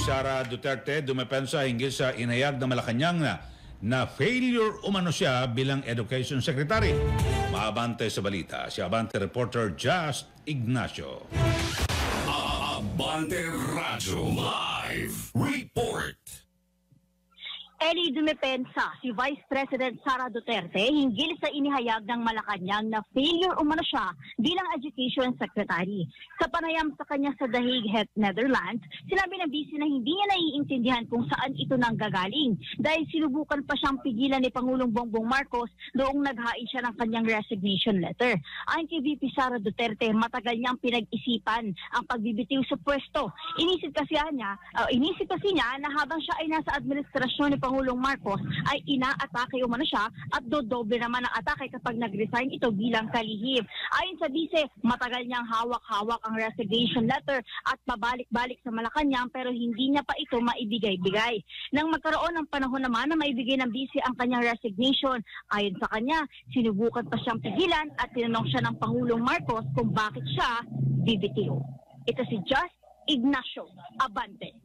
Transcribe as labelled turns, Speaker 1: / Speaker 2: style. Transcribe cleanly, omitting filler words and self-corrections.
Speaker 1: Sara Duterte dumepensa hinggil sa inayag na Malacanang na failure umano siya bilang Education Secretary. Maabante sa balita, si Abante reporter Just Ignacio.
Speaker 2: Abante Radyo Live Report.
Speaker 3: Dumepensa si Vice President Sara Duterte hinggil sa inihayag ng Malacanang na failure umano siya bilang Education Secretary. Sa panayam sa kanya sa The Hague, Netherlands, sinabi ng VP na hindi niya naiintindihan kung saan ito nanggagaling dahil sinubukan pa siyang pigilan ni Pangulong Bongbong Marcos noong naghain siya ng kanyang resignation letter. Ayon kay VP Sara Duterte, matagal niyang pinag-isipan ang pagbibitiw sa pwesto. Inisip kasi niya na habang siya ay nasa administrasyon ni Pangulong Marcos ay inaatake umano siya at dodoble naman ang atake kapag nag-resign ito bilang kalihim. Ayon sa vice, matagal niyang hawak-hawak ang resignation letter at pabalik-balik sa Malacanang pero hindi niya pa ito maibigay-bigay. Nang magkaroon ng panahon naman na maibigay ng vice ang kanyang resignation, ayon sa kanya, sinubukan pa siyang pigilan at tinanong siya ng Pangulong Marcos kung bakit siya bibitiw. Ito si Just Ignacio Abante.